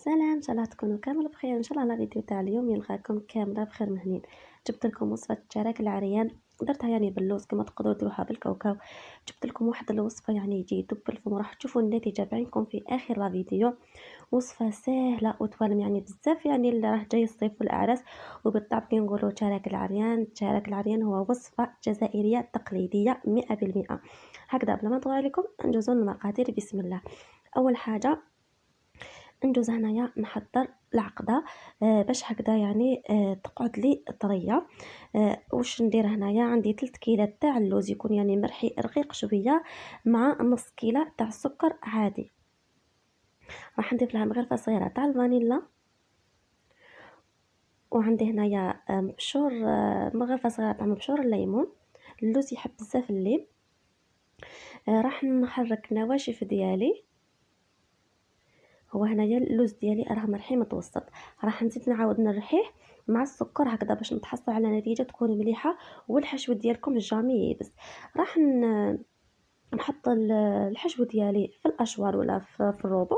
سلام، ان شاء الله تكونوا كامل بخير. ان شاء الله الفيديو تاع اليوم يلقاكم كامله بخير مهنين. جبت لكم وصفه الشراك العريان، درتها يعني باللوز كما تقدروا ديروها بالكاوكاو. جبت لكم واحد الوصفه يعني يجي يدوب بالفم، وراح تشوفوا النتيجه بعينكم في اخر الفيديو. وصفه سهله وتوالم يعني بزاف، يعني اللي راه جاي الصيف والاعراس. وبالطبع كي نقولوا شراك العريان، شراك العريان هو وصفه جزائريه تقليديه 100%. هكذا بلا ما نطول عليكم ندوزو للمقادير. بسم الله. اول حاجه ندوز هنايا نحضر العقده باش هكذا يعني تقعد لي طريه. واش ندير هنايا؟ عندي 3 كيلات تاع اللوز يكون يعني مرحي رقيق شويه، مع نص كيلة تاع السكر عادي. راح نضيف لها مغرفه صغيره تاع الفانيلا، وعندي هنايا مبشور، مغرفه صغيره تاع مبشور الليمون. اللوز يحب بزاف الليم. راح نحرك النواشف ديالي. هو هنايا اللوز ديالي راه مرحي متوسط، راح نزيد نعاود نرحيه مع السكر هكذا باش نتحصل على نتيجه تكون مليحه، والحشو ديالكم جامي يبس. راح نحط الحشو ديالي في الاشوار ولا في الروبو،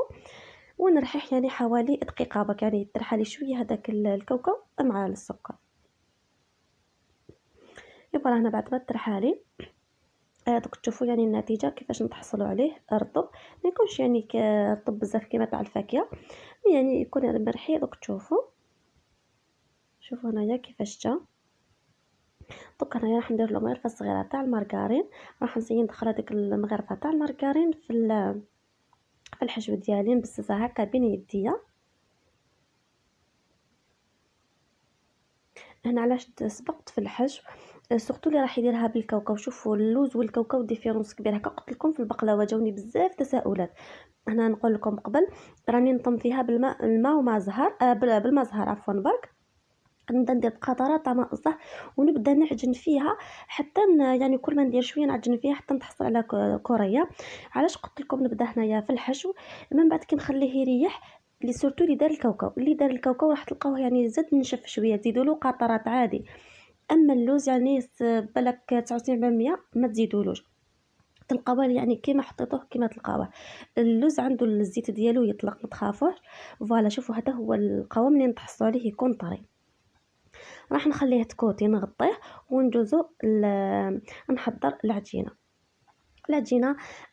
ونرحيه يعني حوالي دقيقه باك، يعني ترحى لي شويه هذاك الكاوكاو مع السكر. يبقى هنا بعد ما ترحالي دوك تشوفوا يعني النتيجه كيفاش نتحصلوا عليه رطب. ما يكونش يعني رطب بزاف كيما تاع الفاكهه، يعني يكون مرحي. دوك تشوفوا، شوفوا هنايا كيفاش جا. دوك هنايا راح ندير له مغرفه صغيره تاع المارغرين. راح نزيد ندخل هذيك المغرفه تاع المارغرين في الحشو ديالي، نبسسها هكا بين يديا. هنا علاش سبقت في الحشو، سورتو اللي راح يديرها بالكاوكاو. شوفوا اللوز والكاوكاو ديفيرونس كبير. هكا قلت لكم في البقلاوه جاوني بزاف تساؤلات. هنا نقول لكم قبل راني نطم فيها الماء وماء زهر، بالماء زهر عفوا برك. نبدا ندير بقطرات تاع ماء الزهر، ونبدا نعجن فيها حتى يعني كل ما ندير شويه نعجن فيها حتى نتحصل على كوريه. علاش قلت لكم نبدا هنايا في الحشو، من بعد كي نخليه يريح. اللي سورتو اللي دار الكاوكاو راح تلقاوه يعني زاد نشف شويه، تزيدوا له قطرات عادي. اما اللوز يعني بالك 99% ما تزيدولوش، تلقاوه يعني كيما حطيتوه كيما تلقاوه. اللوز عنده الزيت ديالو يطلق، ما تخافوش. فوالا شوفوا هذا هو القوام اللي نتحصلوا عليه، يكون طري. راح نخليه تكوتي نغطيه وندوزو نحضر العجينه.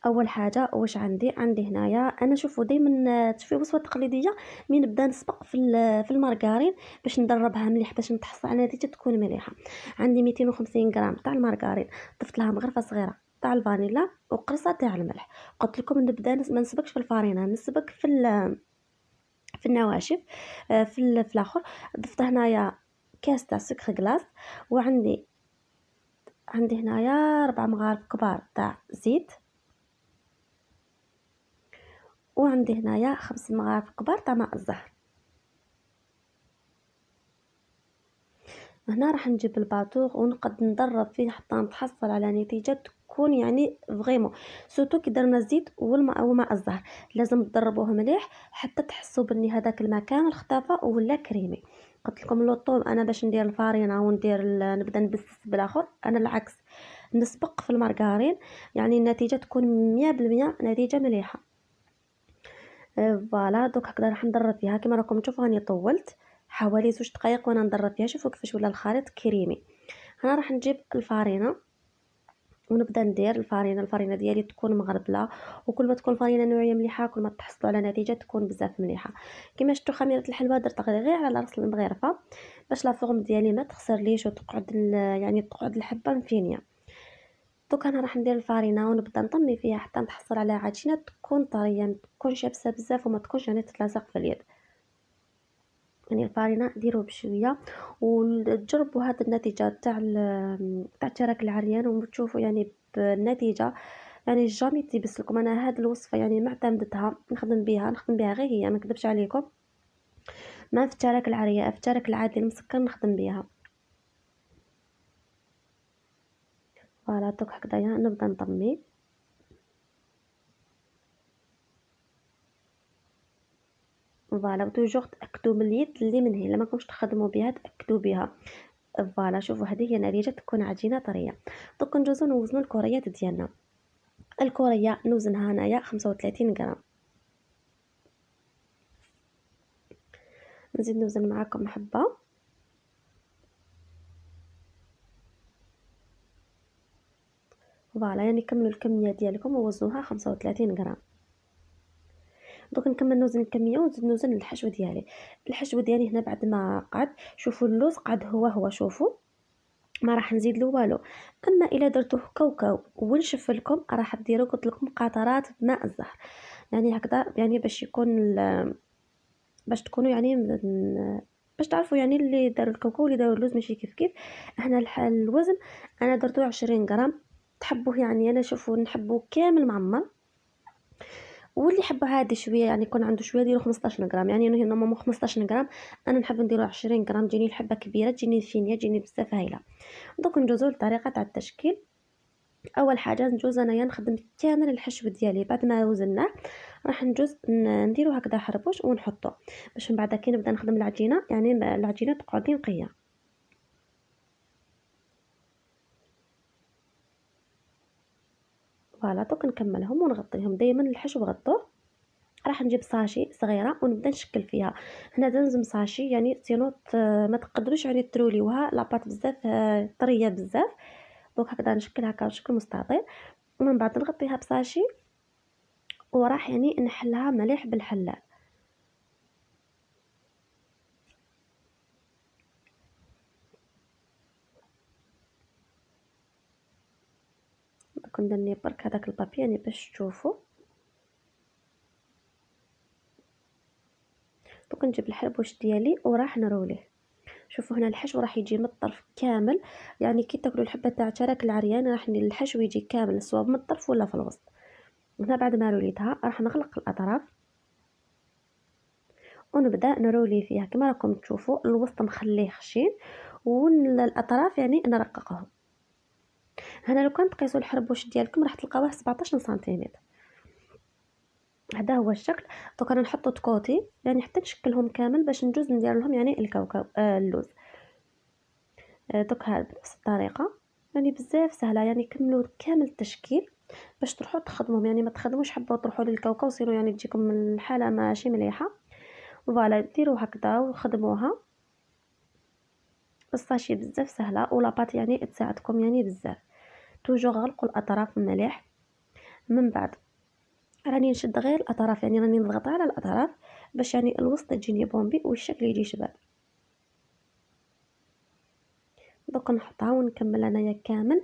اول حاجه واش عندي هنايا انا، شوفوا دائما في وصفه تقليديه من نبدا نسبق في المارغرين باش ندربها مليح باش نتحصل على نتيجه تكون مليحه. عندي 250 غرام تاع المارغرين، ضفت لها مغرفه صغيره تاع الفانيلا وقرصه تاع الملح. قلت لكم نبدا ما نسبقش في الفارينه، نسبق في النواشف. في الاخر ضفت هنايا كاس تاع سكر غلاس. وعندي هنايا 4 مغارف كبار تاع زيت. وعندي هنايا 5 مغارف كبار تاع ماء الزهر. هنا راح نجيب الباطوغ ونقعد ندرب فيه حتى نتحصل على نتيجه تكون يعني فريمون. سورتو كي درنا الزيت والماء وماء الزهر لازم تدربوه مليح حتى تحسوا بني هذاك الماء كامل اختفى ولا كريمي. قلت لكم لوطوم انا باش ندير الفارينه وندير نبدا نبسس بالاخر، انا العكس نسبق في المارغرين يعني النتيجه تكون 100% نتيجه مليحه. فوالا دوك هكذا راح ندرب فيها كما راكم تشوفوا. راني طولت حوالي 2 دقائق وانا ندرب فيها. شوفوا كيفاش ولا الخليط كريمي. هنا راح نجيب الفارينه ونبدا ندير الفارينه ديالي تكون مغربله. وكل ما تكون الفارينه نوعيه مليحه كل ما تحصلوا على نتيجه تكون بزاف مليحه. كما شفتوا خميره الحلوى درت غير على راس المغرفه باش لا فورم ديالي ما تخسرليش وتقعد يعني تقعد الحبه مفينيه. دوك انا راح ندير الفارينه ونبدا نطمي فيها حتى نتحصل على عجينه تكون طريه، ما تكونش يابسه بزاف وما تكونش يعني تتلصق في اليد. يعني الفارينه ديروه بشويه وتجربوا هذه النتيجه تاع الشراك العريان وتشوفوا يعني بالنتيجه. يعني جامي تيبس لكم. انا هذه الوصفه يعني معتمدتها نخدم بها غير هي، ما نكذبش عليكم. ما في الشراك العريان، في الشراك العادي المسكر نخدم بها. فوالا دوك هكذايا نبدا نطمي. فوالا توجور تاكدوا من اليد اللي من هنا، ما كنتش تخدموا بها تاكدوا بها. فوالا شوفوا هذه هي النتيجه تكون عجينه طريه. دوك نجوزو نوزنوا الكريات ديالنا. الكورية نوزنها هنايا 35 غرام. نزيد نوزن معاكم حبه. فوالا يعني كملوا الكميه ديالكم ووزنوها 35 غرام. دوك نكمل نوزن الكميه ونزيد نوزن الحشو ديالي. الحشو ديالي هنا بعد ما قعد، شوفوا اللوز قعد هو شوفوا، ما راح نزيد له والو. اما الا درتوه كاوكاو ونشف لكم راح ديروا قلت لكم قطرات بماء الزهر، يعني هكذا يعني باش يكون باش تكونوا يعني باش تعرفوا يعني اللي داروا الكاوكاو واللي داروا اللوز ماشي كيف. هنا الوزن انا درتو 20 غرام. تحبوه يعني انا شوفوا نحبوه كامل معمر، واللي يحب عادي شويه يعني يكون عنده شويه ديروا 15 غرام، يعني انا هنا 15 غرام، انا نحب نديرو 20 غرام تجيني الحبه كبيره تجيني فينيه تجيني بزاف هايله. دوك ندوزو للطريقه تاع التشكيل. اول حاجه نجوز انايا نخدم كامل الحشو ديالي بعد ما وزناه، راح نجوز نديرو هكذا حربوش ونحطو باش من بعد كي نبدا نخدم العجينه يعني العجينه تقعد لي نقيه. فوالا دوك نكملهم ونغطيهم دائما الحشو غطوه. راح نجيب ساشي صغيره ونبدا نشكل فيها. هنا تنزم ساشي يعني سينو ما تقدروش يعني تروليوها لاباط بزاف طريه بزاف. دونك هكذا نشكل هكا بشكل مستطيل ومن بعد نغطيها بساشي وراح يعني نحلها مليح بالحلال. كنا ندير برك هذاك البابي يعني باش تشوفوا. دوك نجيب الحربوش ديالي وراح نروليه. شوفوا هنا الحشو راح يجي من الطرف كامل، يعني كي تاكلوا الحبه تاع شراك العريان راح الحشو يجي كامل سواء من الطرف ولا في الوسط. هنا بعد ما روليتها راح نغلق الاطراف ونبدا نرولي فيها كما راكم تشوفوا. الوسط نخليه خشين والاطراف يعني نرققهم. هنا لو كان تقيسوا الحربوش ديالكم راح تلقاوه 17 سنتيمتر. هذا هو الشكل. دوك انا نحطو تكوتي يعني حتى نشكلهم كامل باش نجوز ندير لهم يعني الكاوكاو اللوز. دوك هذا بنفس الطريقه يعني بزاف سهله، يعني كملوا كامل التشكيل باش تروحوا تخدموهم، يعني ما تخدموش حبه تروحوا للكاوكاو سيروا يعني تجيكم الحاله ماشي مليحه. فوالا ديروا هكذا وخدموها. الساشي بزاف سهله ولاباط يعني تساعدكم يعني بزاف. توجور غلقوا الاطراف مليح. من بعد راني نشد غير الاطراف يعني راني نضغط على الاطراف باش يعني الوسط تجيني بومبي والشكل يجي شباب. دوك نحطها ونكمل انايا كامل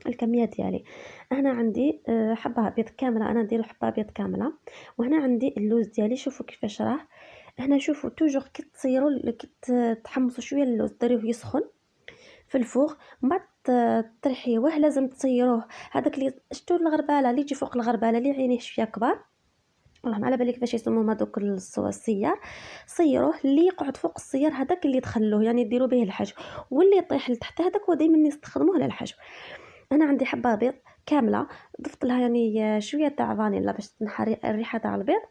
الكميه ديالي. هنا عندي حبه ابيض كامله، انا ندير حبه ابيض كامله. وهنا عندي اللوز ديالي شوفوا كيفاش راه. هنا شوفوا توجور كي تصيروا كي تحمصوا شويه اللوز ديروه يسخن في الفوغ من بعد تريحيوه لازم تصيروه. هذاك اللي شتو الغرباله اللي يجي فوق الغرباله اللي عينيه شويه كبار، والله ما على بالي كيفاش يسموهم هذوك السيار. صيروه اللي يقعد فوق السيار هذاك اللي تخلوه يعني ديروا به الحشو، واللي يطيح لتحت هذاك هو دائما نستخدموه للحشو. انا عندي حبه بيض كامله ضفت لها يعني شويه تاع فانيلا باش تنحى الريحه تاع البيض.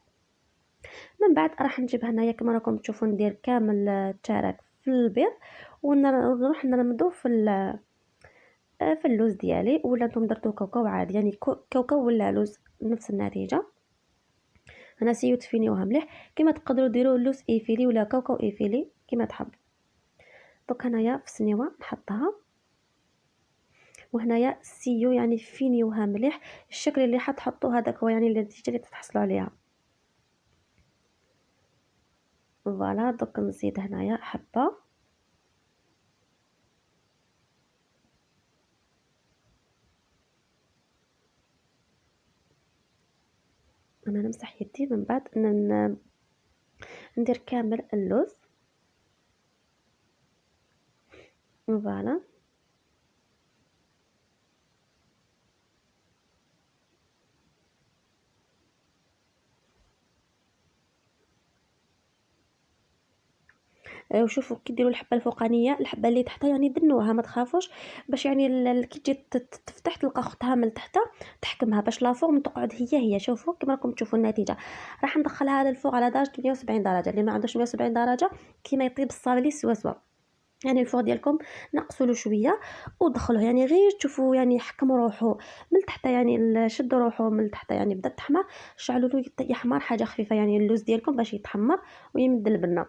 من بعد راح نجيب هنايا كما راكم تشوفوا ندير كامل التشارك في البيض ونروح نرمدو في اللوز ديالي. ولا نتوما درتو كاوكاو عادي يعني كاوكاو ولا لوز نفس النتيجه. انا سيو تفينيوها مليح كما تقدروا ديروا اللوز ايفيلي ولا كاوكاو ايفيلي كما تحبوا. دوك هنايا في سنيوه نحطها وهنايا سيو يعني فينيوها مليح. الشكل اللي حتحطوا هذاك هو يعني النتيجه اللي تحصلوا عليها. فوالا دوك نزيد هنايا حبه. انا نمسح يدي من بعد ندير كامل اللوز. فوالا وشوفوا كي ديروا الحبه الفوقانيه الحبه اللي تحتها يعني دنوها ما تخافوش باش يعني كي تجي تفتح تلقى اختها من تحت تحكمها باش لا فوق من تقعد هي. شوفوا كما راكم تشوفوا النتيجه. راح ندخلها للفوق على درجه 170 درجه. اللي ما عندوش 170 درجه كيما يطيب الصابلي سوا يعني الفوق ديالكم نقصوا له شويه ودخلوه يعني غير تشوفوا يعني حكموا روحه من تحت يعني شدوا روحه من تحت يعني بدا تحمر. شعلوا له يحمر حاجه خفيفه يعني اللوز ديالكم باش يتحمر ويمد البنه.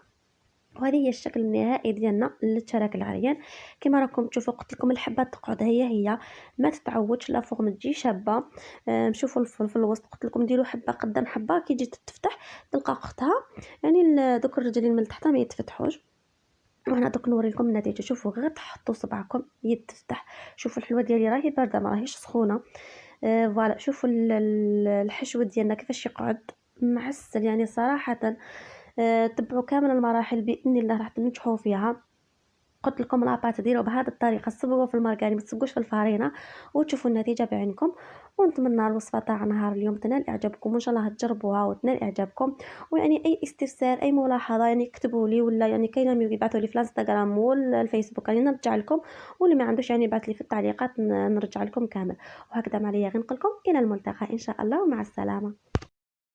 وهذه هي الشكل النهائي ديالنا للتراك العريان. كما راكم تشوفوا قلت لكم الحبه تقعد هي ما تتعودش لا فوق ما تجي شابه. شوفوا في الوسط قلت لكم ديروا حبه قدام حبه كي تجي تفتح تلقى اختها، يعني دوك الرجلين من تحت ما يتفتحوش. وهنا دوك نوريكم النتيجه. شوفوا غير تحطوا صبعكم يد تفتح. شوفوا الحلوه ديالي راهي بارده ما راهيش سخونه. فوالا شوفوا الحشو ديالنا كيفاش يقعد معسل يعني صراحه. تبعوا كامل المراحل باذن الله راح تنجحوا فيها. قلت لكم لاباط ديروا بهذه الطريقه، صبغوا في المارغرين ما تصبغوش في الفرينه وتشوفوا النتيجه بعينكم. ونتمنى الوصفه تاع نهار اليوم تنال اعجابكم وان شاء الله تجربوها وتنال اعجابكم. ويعني اي استفسار اي ملاحظه يعني اكتبوا لي، ولا يعني كاين يبعثوا لي في الانستغرام ولا الفيسبوك يعني نرجع لكم، واللي ما عندوش يعني يبعث لي في التعليقات نرجع لكم كامل. وهكذا ما عليا غير نقول لكم الى الملتقى ان شاء الله ومع السلامه.